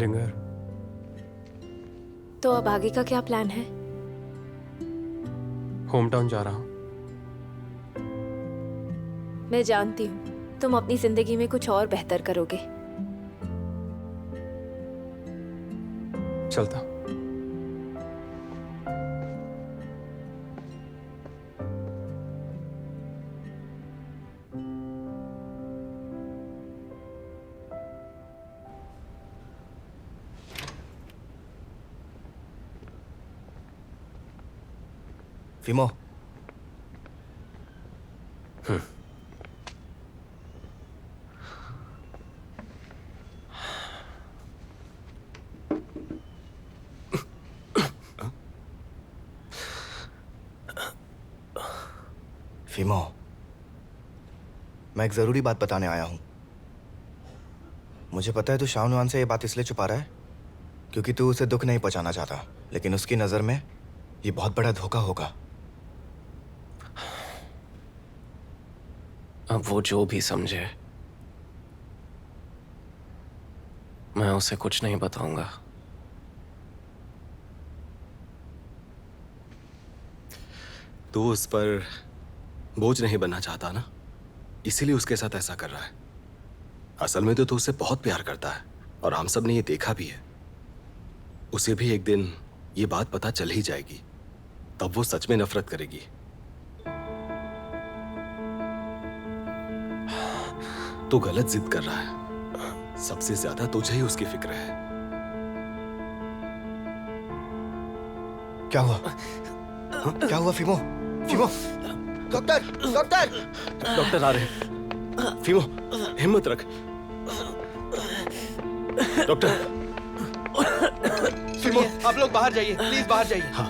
Linger, तो अब आगे का क्या प्लान है? होम टाउन जा रहा हूँ। मैं जानती हूँ तुम अपनी जिंदगी में कुछ और बेहतर करोगे। चलता हूँ। फीमो, फीमो, मैं एक जरूरी बात बताने आया हूं। मुझे पता है तू शाओनुआन से ये बात इसलिए छुपा रहा है क्योंकि तू उसे दुख नहीं पहुंचाना चाहता, लेकिन उसकी नजर में ये बहुत बड़ा धोखा होगा। अब वो जो भी समझे, मैं उसे कुछ नहीं बताऊंगा। तू उस पर बोझ नहीं बनना चाहता ना, इसीलिए उसके साथ ऐसा कर रहा है। असल में तो तू उससे बहुत प्यार करता है और हम सब ने ये देखा भी है। उसे भी एक दिन ये बात पता चल ही जाएगी, तब वो सच में नफरत करेगी। तू गलत जिद कर रहा है। सबसे ज्यादा तुझे ही उसकी फिक्र है। क्या हुआ? क्या हुआ फीमो? फीमो, डॉक्टर, डॉक्टर! डॉक्टर आ रहे हैं। फीमो, हिम्मत रख। डॉक्टर। फीमो, आप लोग बाहर जाइए, प्लीज बाहर जाइए। हाँ।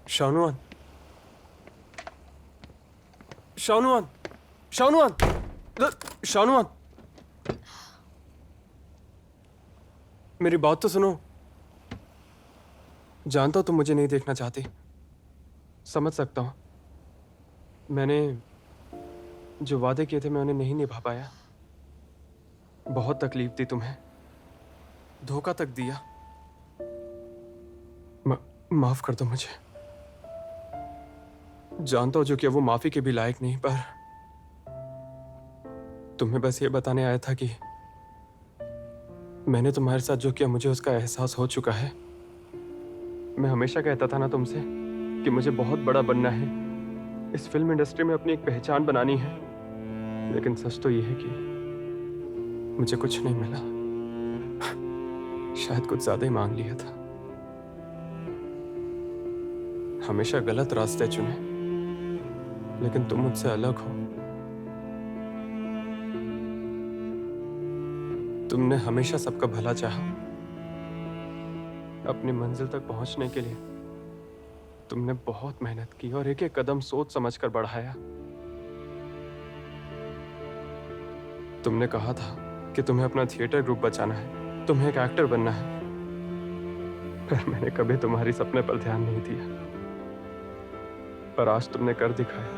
शाओनुआन, शाओनुआन, शाओनुआन, शाओनुआन, मेरी बात तो सुनो। जानता हूं तुम मुझे नहीं देखना चाहती, समझ सकता हूं। मैंने जो वादे किए थे मैं उन्हें नहीं निभा पाया। बहुत तकलीफ दी तुम्हें, धोखा तक दिया। माफ कर दो मुझे। जानता हूं जो कि वो माफी के भी लायक नहीं, पर तुम्हें बस ये बताने आया था कि मैंने तुम्हारे साथ जो किया मुझे उसका एहसास हो चुका है। मैं हमेशा कहता था ना तुमसे कि मुझे बहुत बड़ा बनना है, इस फिल्म इंडस्ट्री में अपनी एक पहचान बनानी है, लेकिन सच तो ये है कि मुझे कुछ नहीं मिला। शायद कुछ ज्यादा ही मांग लिया था। हमेशा गलत रास्ते चुने, लेकिन तुम मुझसे अलग हो। तुमने हमेशा सबका भला चाहा। अपनी मंजिल तक पहुंचने के लिए तुमने बहुत मेहनत की और एक एक कदम सोच समझकर बढ़ाया। तुमने कहा था कि तुम्हें अपना थिएटर ग्रुप बचाना है, तुम्हें एक एक्टर बनना है, पर मैंने कभी तुम्हारी सपने पर ध्यान नहीं दिया। पर आज तुमने कर दिखाया,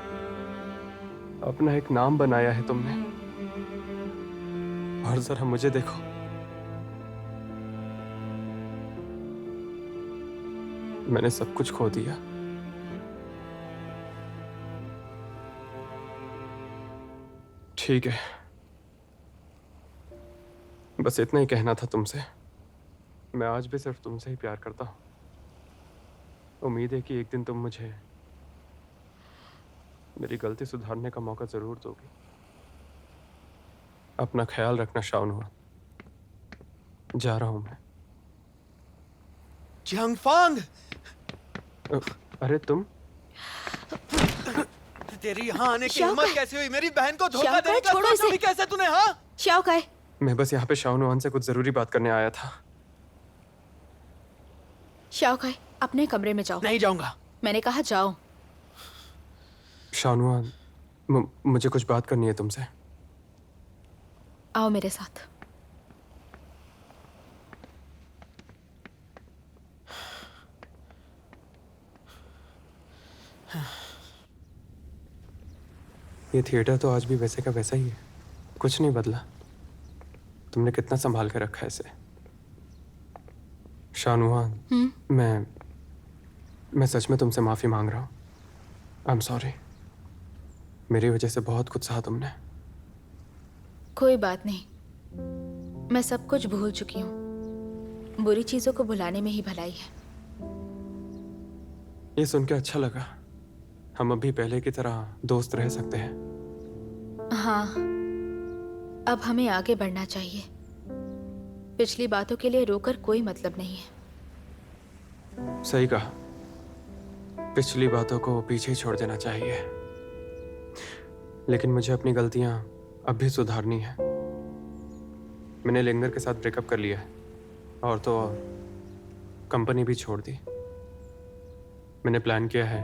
अपना एक नाम बनाया है तुमने। और जरा मुझे देखो, मैंने सब कुछ खो दिया। ठीक है, बस इतना ही कहना था तुमसे। मैं आज भी सिर्फ तुमसे ही प्यार करता हूं। उम्मीद है कि एक दिन तुम मुझे मेरी गलती सुधारने का मौका जरूर दोगी। अपना ख्याल रखना शाओनुआन। जा रहा हूं मैं। जियांगफांग! अरे तुम? तेरी यहाँ आने की शाओ हिम्मत काय? कैसे हुई? मेरी बहन को धोखा शाओ देने काय, का छोड़ो सोचा इसे। भी कैसे तूने? हाँ, शाओ काय, मैं बस यहाँ पे शाओनुआन से कुछ जरूरी बात करने आया था। शाओ काय, अपने कमरे में जाओ। नहीं जाऊंगा। मैंने कहा जाओ। शाओनुआन, मुझे कुछ बात करनी है तुमसे। आओ मेरे साथ। ये थिएटर तो आज भी वैसे का वैसा ही है, कुछ नहीं बदला। तुमने कितना संभाल के रखा है इसे। शानुहान, मैं सच में तुमसे माफी मांग रहा हूँ। I am sorry. मेरी वजह से बहुत कुछ सहा तुमने। कोई बात नहीं, मैं सब कुछ भूल चुकी हूँ। बुरी चीजों को भुलाने में ही भलाई है। ये सुन के अच्छा लगा। हम अभी पहले की तरह दोस्त रह सकते हैं। हाँ, अब हमें आगे बढ़ना चाहिए। पिछली बातों के लिए रोकर कोई मतलब नहीं है। सही कहा, पिछली बातों को पीछे छोड़ देना चाहिए। लेकिन मुझे अपनी गलतियां अब भी सुधारनी है। मैंने लिंगर के साथ ब्रेकअप कर लिया है, और तो और कंपनी भी छोड़ दी। मैंने प्लान किया है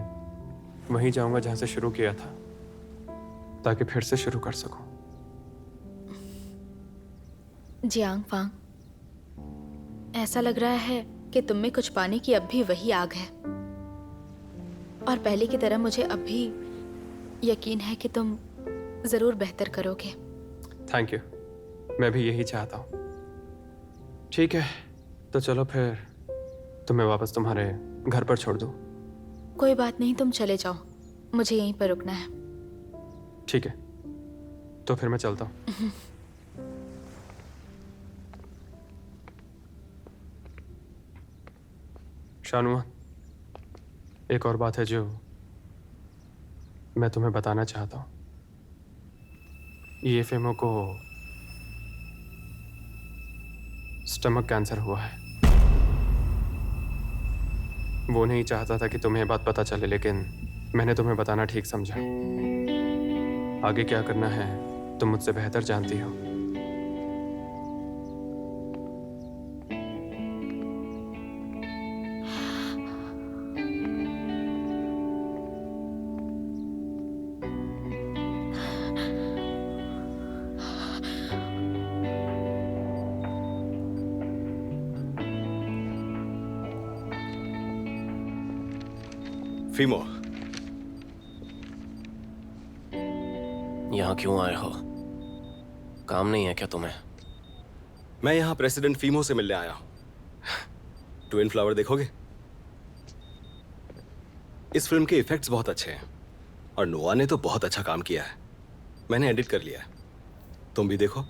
वहीं जाऊंगा जहां से शुरू किया था, ताकि फिर से शुरू कर सकूं। जियांग फांग, ऐसा लग रहा है कि तुम में कुछ पाने की अब भी वही आग है। और पहले की तरह मुझे अब भी यकीन है कि तुम जरूर बेहतर करोगे। थैंक यू, मैं भी यही चाहता हूँ। ठीक है, तो चलो फिर तुम्हें वापस तुम्हारे घर पर छोड़ दूँ। कोई बात नहीं, तुम चले जाओ, मुझे यहीं पर रुकना है। ठीक है, तो फिर मैं चलता हूँ। शानुआ, एक और बात है जो मैं तुम्हें बताना चाहता हूँ। ईएफएमओ को स्टमक कैंसर हुआ है। वो नहीं चाहता था कि तुम्हें ये बात पता चले, लेकिन मैंने तुम्हें बताना ठीक समझा। आगे क्या करना है तुम मुझसे बेहतर जानती हो। फीमो, यहाँ क्यों आए हो? काम नहीं है क्या तुम्हें? मैं यहाँ प्रेसिडेंट फीमो से मिलने आया हूँ। ट्विन फ्लावर देखोगे? इस फिल्म के इफेक्ट्स बहुत अच्छे हैं और नोआ ने तो बहुत अच्छा काम किया है। मैंने एडिट कर लिया है, तुम भी देखो।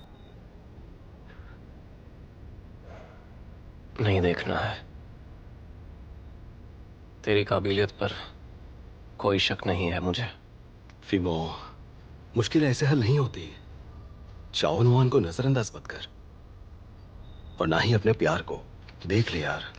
नहीं देखना है। तेरी काबिलियत पर कोई शक नहीं है मुझे। फीमो, मुश्किल ऐसे हल नहीं होती। चाओ नुआन को नजरअंदाज मत कर, और ना ही अपने प्यार को। देख ले यार।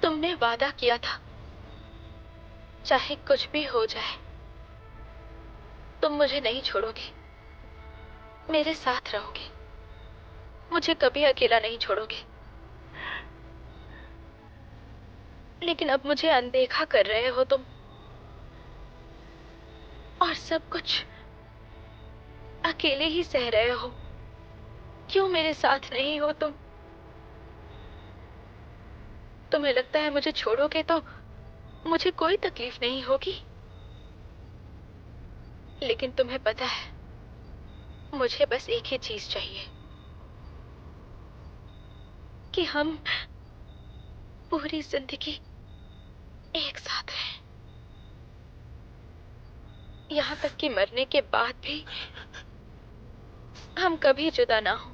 तुमने वादा किया था, चाहे कुछ भी हो जाए तुम मुझे नहीं छोड़ोगे, मेरे साथ रहोगे, मुझे कभी अकेला नहीं छोड़ोगे। लेकिन अब मुझे अनदेखा कर रहे हो तुम, और सब कुछ अकेले ही सह रहे हो। क्यों मेरे साथ नहीं हो तुम? तुम्हें लगता है मुझे छोड़ोगे तो मुझे कोई तकलीफ नहीं होगी, लेकिन तुम्हें पता है मुझे बस एक ही चीज चाहिए, कि हम पूरी जिंदगी एक साथ रहें, यहाँ तक कि मरने के बाद भी हम कभी जुदा ना हो।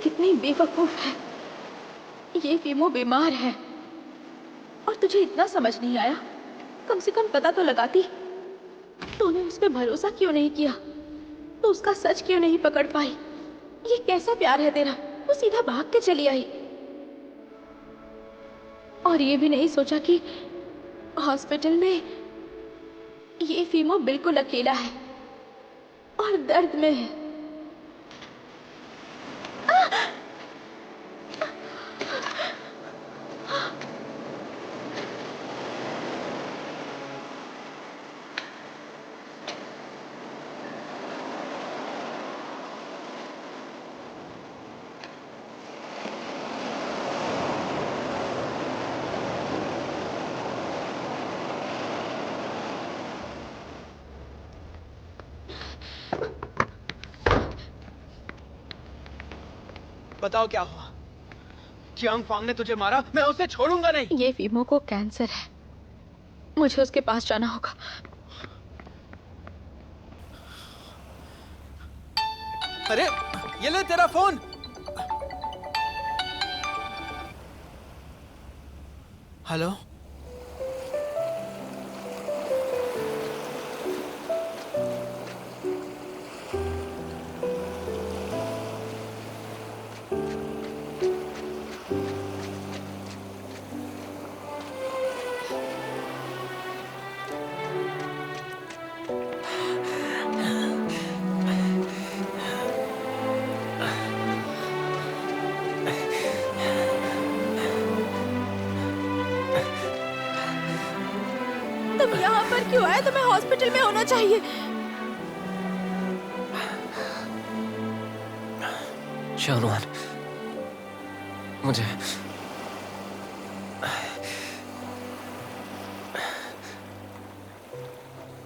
कितनी बेवकूफ है। ये वीमो बीमार है और तुझे इतना समझ नहीं आया। कम से कम पता तो लगाती। तूने उस पर भरोसा क्यों नहीं किया? तो उसका सच क्यों नहीं पकड़ पाई? ये कैसा प्यार है तेरा? वो सीधा भाग के चली आई और ये भी नहीं सोचा कि हॉस्पिटल में ये फीमो बिल्कुल अकेला है और दर्द में है। बताओ क्या हुआ? जियांग फांग ने तुझे मारा? मैं उसे छोड़ूंगा नहीं। ये फीमो को कैंसर है। मुझे उसके पास जाना होगा। अरे ये ले तेरा फोन। हेलो। तुम यहाँ पर क्यों आए? तुम्हें हॉस्पिटल में होना चाहिए। शाहनवान,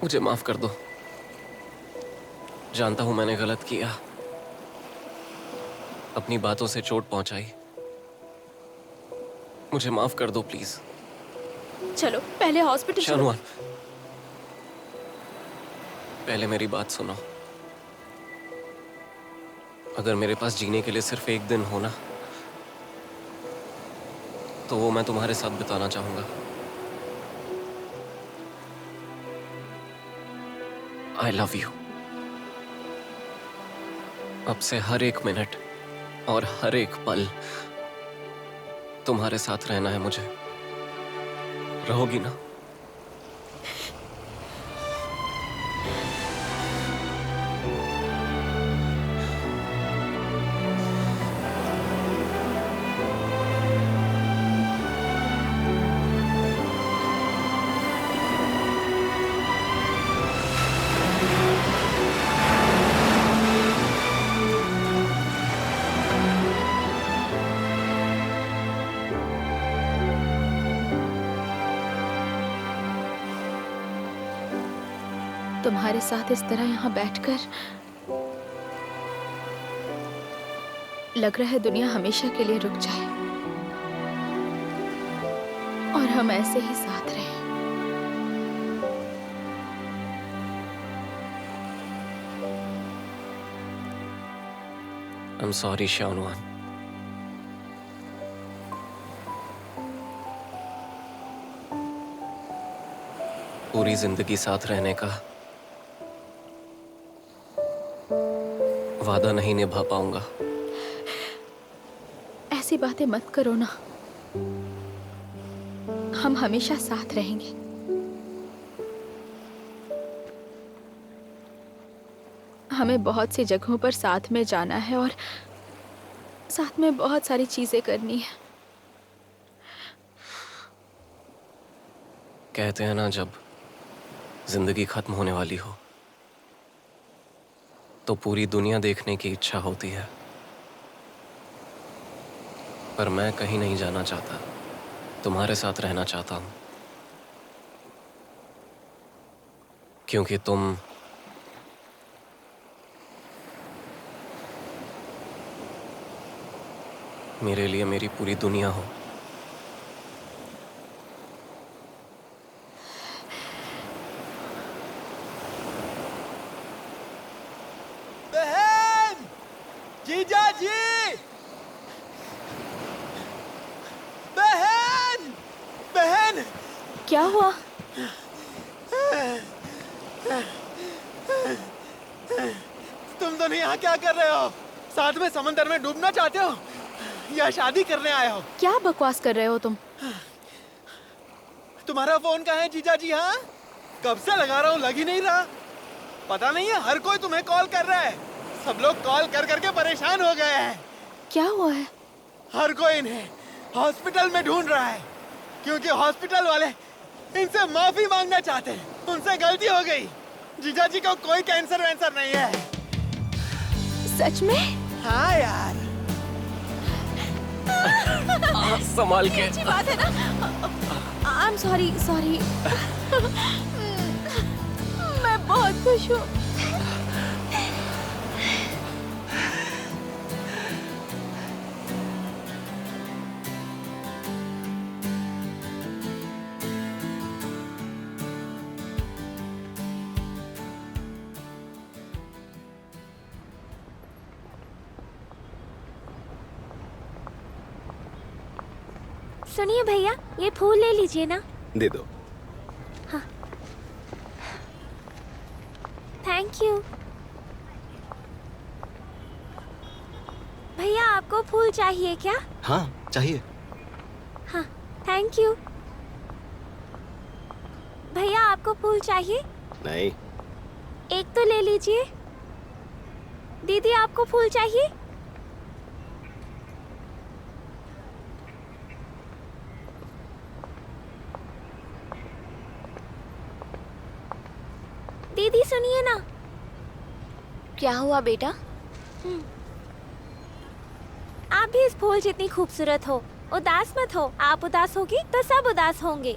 मुझे माफ कर दो। जानता हूं मैंने गलत किया, अपनी बातों से चोट पहुंचाई। मुझे माफ कर दो प्लीज। चलो पहले हॉस्पिटल चलो। शाहनवान, पहले मेरी बात सुनो। अगर मेरे पास जीने के लिए सिर्फ एक दिन हो ना, तो वो मैं तुम्हारे साथ बिताना चाहूंगा। I love you. अब से हर एक मिनट और हर एक पल तुम्हारे साथ रहना है मुझे। रहोगी ना? तुम्हारे साथ इस तरह यहाँ बैठकर लग रहा है दुनिया हमेशा के लिए रुक जाए और हम ऐसे ही साथ रहें। I'm sorry, शाहनवान। पूरी जिंदगी साथ रहने का वादा नहीं निभा पाऊंगा। ऐसी बातें मत करो ना। हम हमेशा साथ रहेंगे। हमें बहुत सी जगहों पर साथ में जाना है और साथ में बहुत सारी चीजें करनी है। कहते हैं ना, जब जिंदगी खत्म होने वाली हो तो पूरी दुनिया देखने की इच्छा होती है, पर मैं कहीं नहीं जाना चाहता। तुम्हारे साथ रहना चाहता हूं, क्योंकि तुम मेरे लिए मेरी पूरी दुनिया हो। बहन! जीजा जी! क्या हुआ? तुम दोनों यहाँ क्या कर रहे हो? साथ में समंदर में डूबना चाहते हो या शादी करने आए हो? क्या बकवास कर रहे हो तुम? तुम्हारा फोन कहाँ है जीजा जी? हाँ, कब से लगा रहा हूँ, लग ही नहीं रहा। पता नहीं है, हर कोई तुम्हें कॉल कर रहा है। सब लोग कॉल कर करके परेशान हो गए हैं। क्या हुआ है? हर कोई इन्हें हॉस्पिटल में ढूंढ रहा है क्योंकि हॉस्पिटल वाले इनसे माफी मांगना चाहते हैं। उनसे गलती हो गई। जीजा जी को कोई कैंसर वैंसर नहीं है। सच में? हाँ यार। संभाल के। अच्छी बात है ना? I am sorry sorry. मैं बहुत खुश हूँ। सुनिए भैया, ये फूल ले लीजिए ना। दे दो। Thank you. भैया आपको फूल चाहिए क्या? हाँ चाहिए। हाँ, थैंक यू। भैया आपको फूल चाहिए? नहीं। एक तो ले लीजिए। दीदी आपको फूल चाहिए? दीदी सुनिए ना। क्या हुआ बेटा? आप भी इस फूल जितनी खूबसूरत हो। उदास मत हो। आप उदास होगी तो सब उदास होंगे।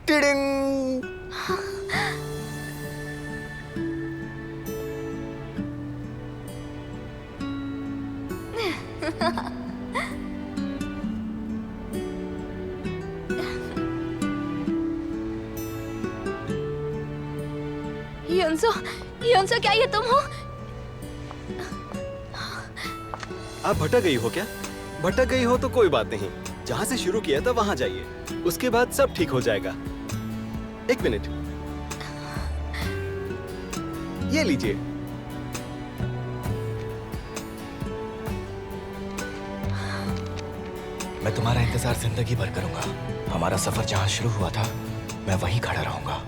टिडिंग। युनसो, युनसो क्या ये तुम हो? आप भटक गई हो क्या? भटक गई हो तो कोई बात नहीं, जहाँ से शुरू किया था वहाँ जाइए, उसके बाद सब ठीक हो जाएगा। एक मिनट, ये लीजिए। मैं तुम्हारा इंतजार जिंदगी भर करूंगा। हमारा सफर जहाँ शुरू हुआ था, मैं वहीं खड़ा रहूंगा।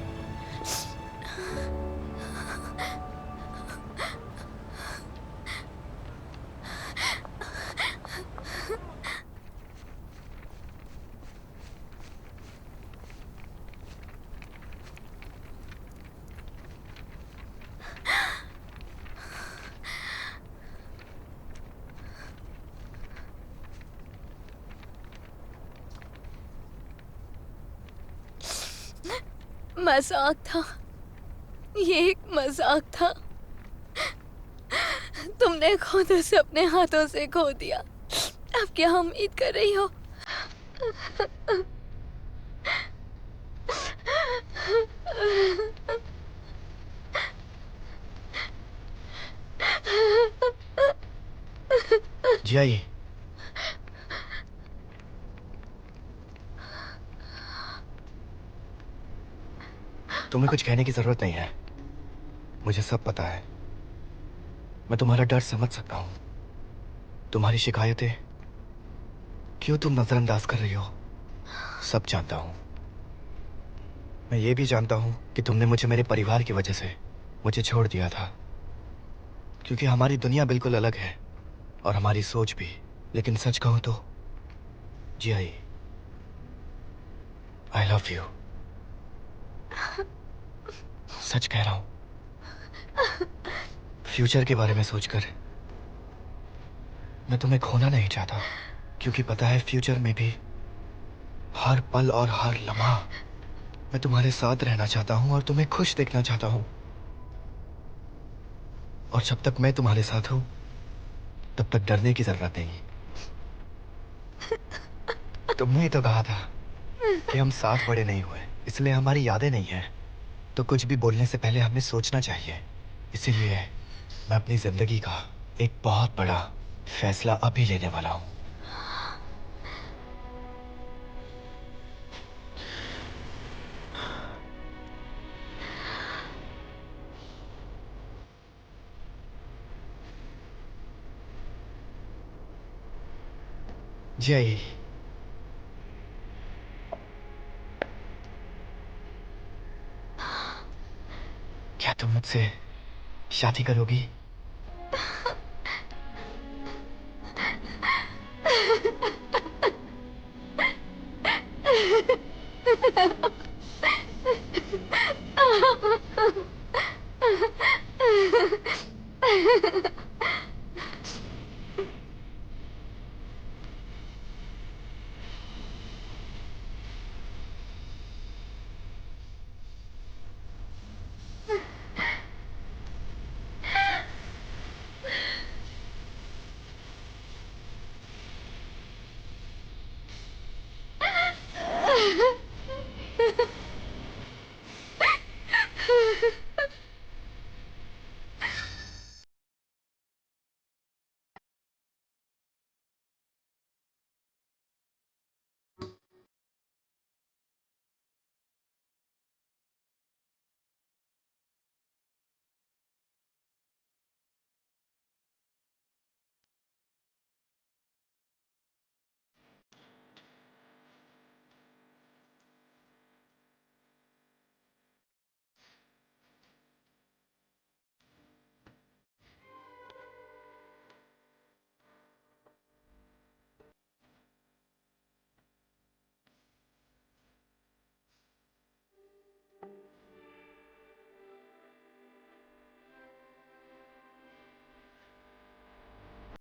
मजाक था, ये एक मजाक था। तुमने खुद उसे अपने हाथों से खो दिया। अब क्या उम्मीद कर रही हो? जी आइए। तुम्हें कुछ कहने की जरूरत नहीं है, मुझे सब पता है। मैं तुम्हारा डर समझ सकता हूं। तुम्हारी शिकायतें क्यों तुम नजरअंदाज कर रही हो, सब जानता हूं। मैं ये भी जानता हूं कि तुमने मुझे मेरे परिवार की वजह से मुझे छोड़ दिया था, क्योंकि हमारी दुनिया बिल्कुल अलग है और हमारी सोच भी। लेकिन सच कहूं तो जी आई लव यू। सच कह रहा हूं। फ्यूचर के बारे में सोचकर मैं तुम्हें खोना नहीं चाहता, क्योंकि पता है फ्यूचर में भी हर पल और हर लम्हा मैं तुम्हारे साथ रहना चाहता हूं और तुम्हें खुश देखना चाहता हूं। और जब तक मैं तुम्हारे साथ हूं, तब तक डरने की जरूरत नहीं। तुमने ही तो कहा था कि हम साथ बड़े नहीं हुए, इसलिए हमारी यादें नहीं है। तो कुछ भी बोलने से पहले हमें सोचना चाहिए। इसीलिए मैं अपनी जिंदगी का एक बहुत बड़ा फैसला अभी लेने वाला हूँ। जय, क्या तुम मुझसे शादी करोगी?